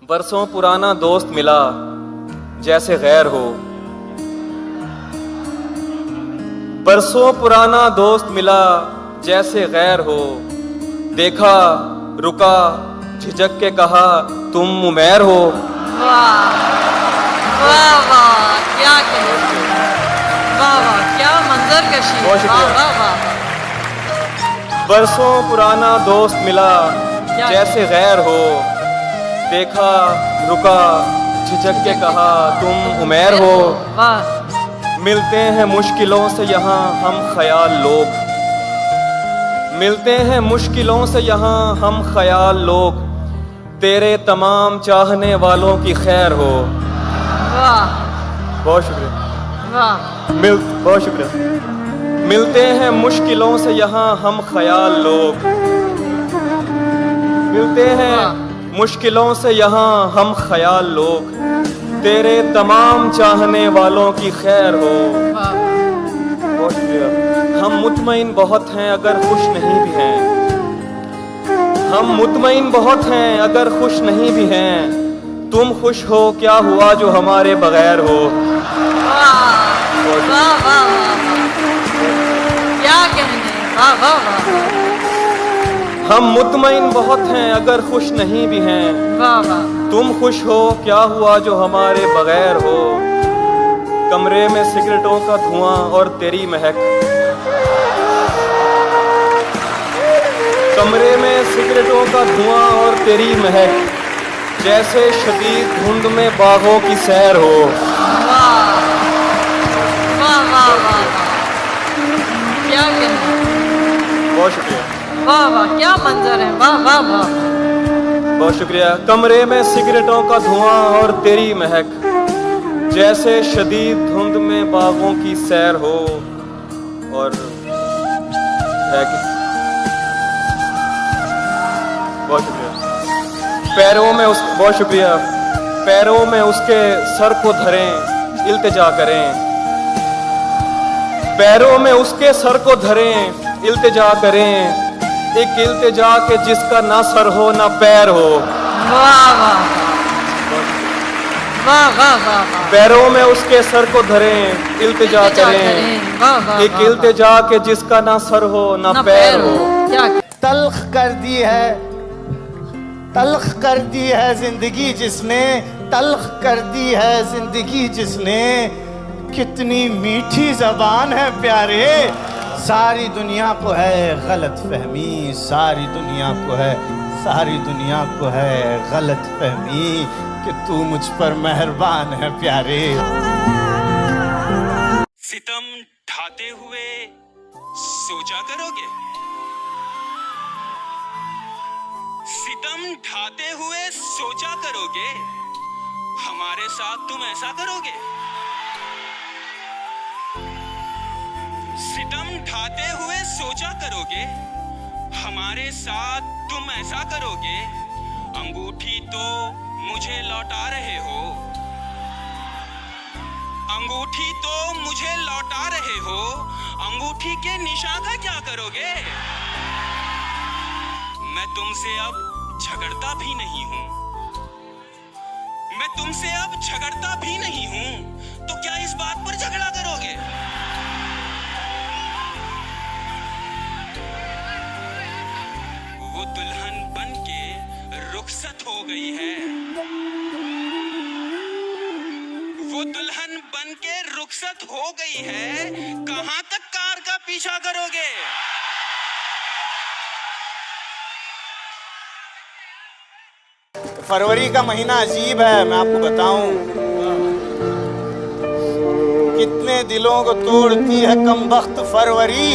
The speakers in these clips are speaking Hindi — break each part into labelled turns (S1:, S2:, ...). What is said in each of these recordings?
S1: बरसों पुराना दोस्त मिला जैसे गैर हो। बरसों पुराना दोस्त मिला जैसे गैर हो। देखा, रुका, झिझक के कहा तुम उमैर हो।
S2: वाह वाह वाह, क्या कहते, वाह वाह, क्या मंजर कशी,
S1: बहुत
S2: वाह
S1: शुक्रिया।
S2: वाह वाह।
S1: बरसों पुराना दोस्त मिला जैसे गैर हो। देखा, रुका, झिझक के कहा तुम उमैर हो।
S2: वाह,
S1: मिलते हैं मुश्किलों से यहाँ हम ख्याल लोग। मिलते हैं मुश्किलों से यहाँ हम ख्याल लोग। तेरे तमाम चाहने वालों की खैर हो।
S2: वाह
S1: बहुत शुक्रिया।
S2: वाह,
S1: बहुत शुक्रिया। मिलते हैं मुश्किलों से यहाँ हम ख्याल लोग। मिलते हैं मुश्किलों से यहाँ हम ख्याल लोग। तेरे तमाम चाहने वालों की खैर हो।
S2: वाह,
S1: बहुत शुक्रिया। हम मुतमईन बहुत हैं अगर खुश नहीं भी हैं। हम मुतमईन बहुत हैं अगर खुश नहीं भी हैं। तुम खुश हो क्या हुआ जो हमारे बगैर हो।
S2: वाह वाह वाह वाह, क्या कहने, वाह वाह वाह,
S1: हम मुतमईन बहुत हैं अगर खुश नहीं भी हैं।
S2: वाह वाह,
S1: तुम खुश हो क्या हुआ जो हमारे बगैर हो। कमरे में सिगरेटों का धुआं और तेरी महक। कमरे में सिगरेटों का धुआं और तेरी महक। जैसे शदीद धुंध में बागों की सैर हो।
S2: वाह वाह वाह वाह, क्या कहने,
S1: बहुत शुक्रिया।
S2: वाह वाह, क्या मंजर है, वाह वाह वाह।
S1: बहुत शुक्रिया। कमरे में सिगरेटों का धुआं और तेरी महक। जैसे शदीद धुंध में बागों की सैर हो। और है कि बहुत शुक्रिया। पैरों में उस बहुत शुक्रिया। पैरों में उसके सर को धरें, इल्तिजा करें। पैरों में उसके सर को धरें, इल्तिजा करें। एक इल्तिजा के जिसका ना सर हो ना पैर हो।
S2: वाह वाह वाह वाह वाह,
S1: पैरों में उसके सर को धरें, इल्तिजा करें।
S2: वाह वाह,
S1: एक इल्तिजा के जिसका ना सर हो ना पैर हो।
S2: क्या
S3: तल्ख कर दी है, तल्ख कर दी है जिंदगी जिसने, तल्ख कर दी है जिंदगी जिसने। कितनी मीठी जबान है प्यारे। सारी दुनिया को है गलत फहमी, सारी दुनिया को है, सारी दुनिया को है गलत फहमी कि तू मुझ पर मेहरबान है प्यारे।
S4: सितम ढाते हुए सोचा करोगे। सितम ढाते हुए सोचा करोगे। हमारे साथ तुम ऐसा करोगे। सितम ढाते हुए सोचा करोगे। हमारे साथ तुम ऐसा करोगे। अंगूठी तो मुझे लौटा रहे हो। अंगूठी तो मुझे लौटा रहे हो। अंगूठी के निशान का क्या करोगे। मैं तुमसे अब झगड़ता भी नहीं हूं। मैं तुमसे अब झगड़ता भी नहीं हूं। तो क्या इस बात पर झगड़ा करोगे। वो दुल्हन बन के रुखसत हो गई है। वो दुल्हन बन के रुखसत हो गई है। कहां तक कार का पीछा करोगे।
S3: फरवरी का महीना अजीब है, मैं आपको बताऊं। कितने दिलों को तोड़ती है कमबख्त फरवरी।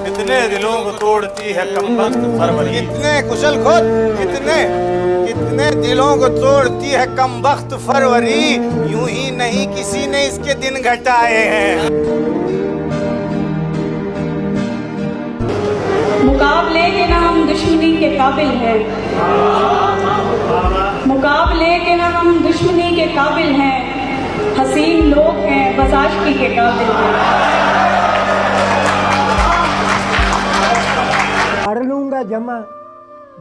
S3: कितने दिलों को तोड़ती है कमबख्त फरवरी। कितने कुशल खुद, कितने दिलों को तोड़ती है कमबख्त फरवरी। यूं ही नहीं किसी ने इसके दिन घटाए हैं।
S5: मुकाबले के नाम दुश्मनी के काबिल है। मुकाबले के नाम दुश्मनी के काबिल हैं। हसीन लोग हैं बस आशिकी के काबिल हैं।
S6: पढ़ लूंगा जमा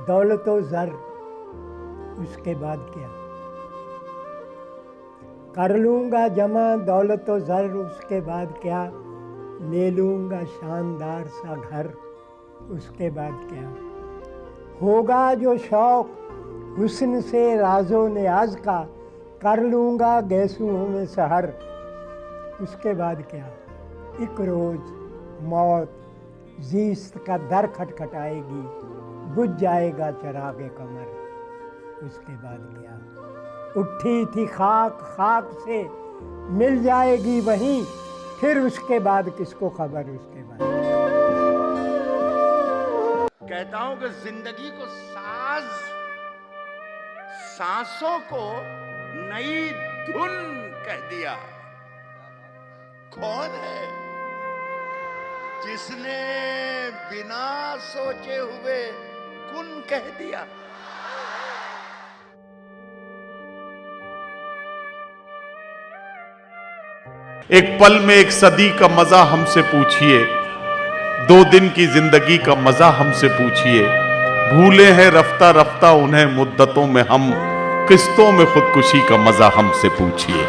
S6: दौलत व ज़र, उसके बाद क्या? कर लूँगा जमा दौलत व ज़र, उसके बाद क्या? ले लूँगा शानदार सा घर, उसके बाद क्या? होगा जो शौक़ हुस्न से राज़ो नियाज का, कर लूँगा गैसुओं में सहर, उसके बाद क्या? एक रोज़ मौत ज़ीस्त का दर खटखटाएगी, बुझ जाएगा चरागे कमर, उसके बाद क्या? उठी थी खाक, खाक से मिल जाएगी वहीं, फिर उसके बाद किसको खबर उसके बाद?
S3: कहता हूं कि जिंदगी को साज, सांसों को नई धुन कह दिया। कौन है जिसने बिना सोचे हुए कुन कह दिया?
S7: एक पल में एक सदी का मजा हमसे पूछिए, 2 दिन की जिंदगी का मजा हमसे पूछिए, भूले हैं रफ्ता रफ्ता उन्हें मुद्दतों में हम, किस्तों में खुदकुशी का मजा हमसे पूछिए।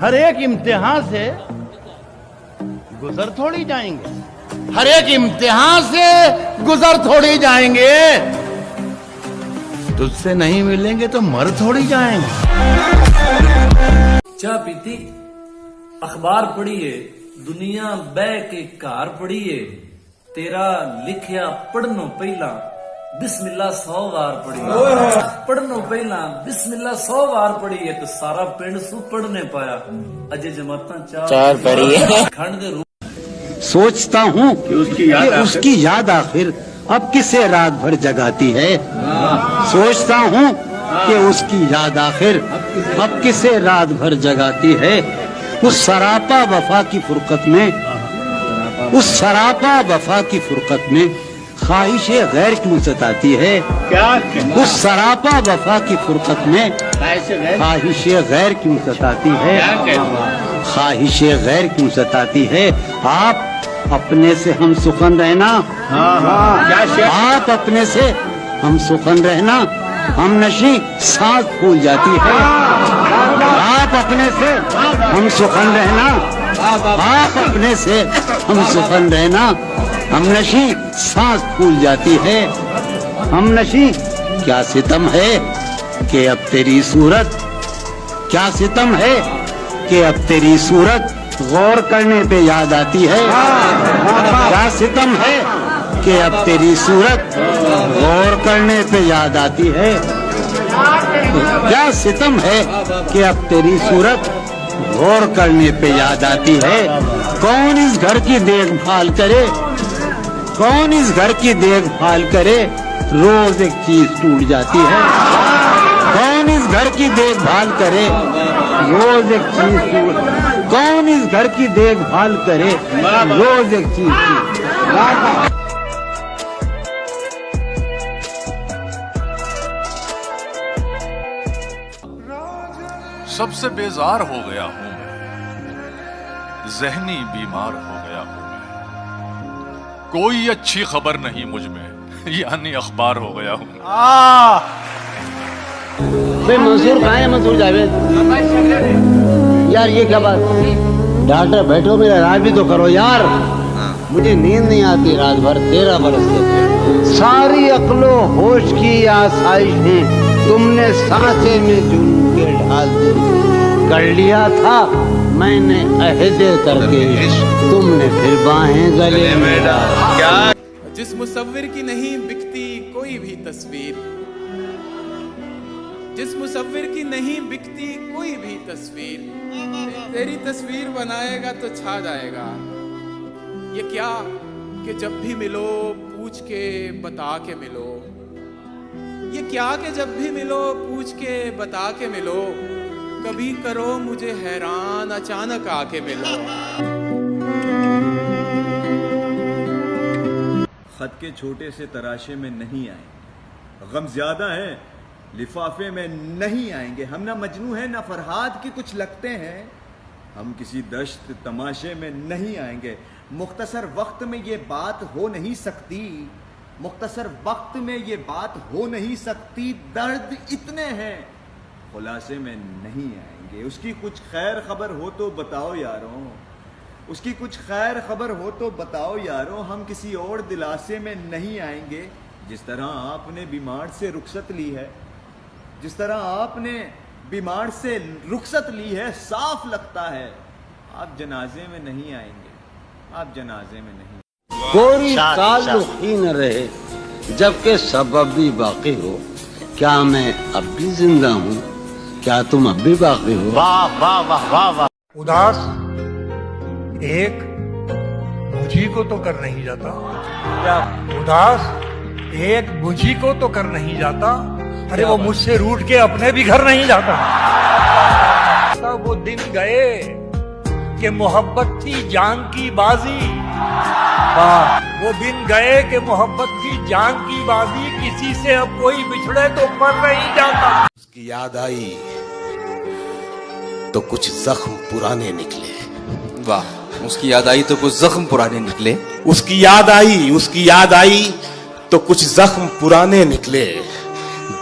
S3: हर एक इम्तिहान से गुजर थोड़ी जाएंगे, हर एक इम्तिहान से गुजर थोड़ी जाएंगे, तुझसे नहीं मिलेंगे तो मर थोड़ी जाएंगे।
S8: चाह पीती, अखबार पढ़िए, दुनिया बह के कार पढ़िए, तेरा लिखिया पढ़नो पहला बिस्मिल्लाह 100 बार पढ़िए, पढ़नो पहला बिस्मिल्लाह 100 बार पढ़िए, तो सारा पिंड सू पढ़ने पाया, अजय जमाता 4 पढ़िए। खंड दे
S9: सोचता हूँ कि उसकी याद आखिर अब किसे रात भर जगाती है, सोचता हूँ कि उसकी याद आखिर अब किसे रात भर जगाती है। उस सरापा वफा की फुरकत में, उस सरापा वफा की फुरकत में ख्वाहिशे गैर क्यों सताती है? उस सरापा वफा की फुरकत में ख्वाहिशे गैर क्यों सताती है? ख्वाहिशे गैर क्यों सताती है? आप अपने से हम सुखन रहना, आप अपने से हम सुखन रहना, हम नशी सांस फूल जाती है। आप अपने से हम सुखन रहना, आप अपने से हम सुखन रहना, हम नशी सांस फूल जाती है। हम नशी क्या सितम है कि अब तेरी सूरत, क्या सितम है कि अब तेरी सूरत गौर करने पे याद आती है। क्या सितम है कि अब तेरी सूरत गौर करने पे याद आती है। क्या सितम है कि अब तेरी सूरत गौर करने पे याद आती है। कौन इस घर की देखभाल करे, कौन इस घर की देखभाल करे, रोज एक चीज टूट जाती है। कौन इस घर की देखभाल करे, रोज एक चीज टूट, कौन इस घर की देखभाल करे, रोज एक चीज टूट।
S10: सबसे बेजार हो गया हूं मैं, ज़हनी बीमार हो गया हूं मैं, कोई अच्छी खबर नहीं मुझ में, यानी अखबार हो गया हूं।
S9: मंसूर कहाँ है? मंसूर जावेद यार, ये क्या बात? डॉक्टर बैठो, मेरा इलाज भी तो करो यार। मुझे नींद नहीं आती रात भर, 13 बरस से। सारी अक्लो होश की आसाइश है तुमने सांसे में चुन के ढाल दी। कर लिया था मैंने अहदे करके, तुमने फिर बाहें गले में डाल।
S1: क्या
S11: जिस मुसव्विर की नहीं बिकती कोई भी तस्वीर, जिस मुसव्विर की नहीं बिकती कोई भी तस्वीर, तेरी तस्वीर बनाएगा तो छा जाएगा। ये क्या कि जब भी मिलो पूछ के बता के मिलो, ये क्या कि जब भी मिलो पूछ के बता के मिलो, कभी करो मुझे हैरान अचानक आके मिलो।
S12: खत के छोटे से तराशे में नहीं आए, गम ज्यादा है लिफाफे में नहीं आएंगे। हम ना मजनू हैं ना फरहाद की कुछ लगते हैं, हम किसी दश्त तमाशे में नहीं आएंगे। मुख्तसर वक्त में ये बात हो नहीं सकती, मुख्तसर वक्त में ये बात हो नहीं सकती, दर्द इतने हैं खुलासे में नहीं आएंगे। उसकी कुछ खैर खबर हो तो बताओ यारों, उसकी कुछ खैर खबर हो तो बताओ यारों, हम किसी और दिलासे में नहीं आएंगे। जिस तरह आपने बीमार से रुखसत ली है, जिस तरह आपने बीमार से रुखसत ली है, साफ लगता है आप जनाजे में नहीं आएंगे, आप जनाजे में नहीं।
S9: कोई ताल्लुक ही न रहे जबकि सबब भी बाकी हो। क्या मैं अब भी जिंदा हूँ? क्या तुम अब भी बाकी हो?
S3: वाह वाह वाह वाह वाह।
S6: उदास एक मुझी को तो कर नहीं जाता, क्या उदास एक मुझी को तो कर नहीं जाता, अरे वो मुझसे रूठ के अपने भी घर नहीं जाता। वो दिन गए कि मोहब्बत थी जान की बाजी, वो दिन गए कि मोहब्बत थी जान की बाजी, किसी से अब कोई बिछड़े तो मर नहीं जाता।
S13: उसकी याद आई तो कुछ जख्म पुराने निकले।
S14: वाह, उसकी याद आई तो कुछ जख्म पुराने निकले।
S13: उसकी याद आई, उसकी याद आई तो कुछ जख्म पुराने निकले।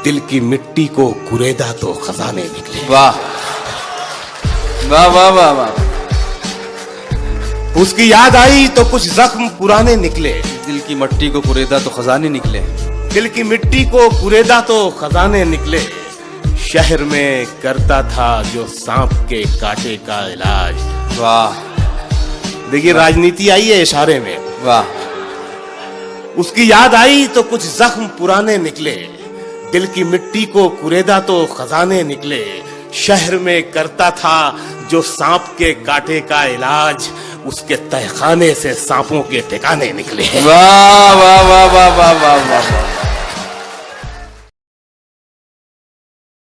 S13: दिल की मिट्टी को कुरेदा तो खजाने निकले।
S14: वाह वाह वाह वाह वाह।
S13: उसकी याद आई तो कुछ जख्म पुराने निकले।
S14: दिल की मिट्टी को कुरेदा तो खजाने निकले।
S13: दिल की मिट्टी को कुरेदा तो खजाने निकले। शहर में करता था जो सांप के कांटे का इलाज।
S14: वाह,
S13: देखिए राजनीति आई है इशारे में।
S14: वाह।
S13: उसकी याद आई तो कुछ जख्म पुराने निकले। दिल की मिट्टी को कुरेदा तो खजाने निकले। शहर में करता था जो सांप के कांटे का इलाज, उसके तहखाने से सांपों के ठिकाने निकले।
S14: वाह वाह वाह वाह वाह वाह वाह।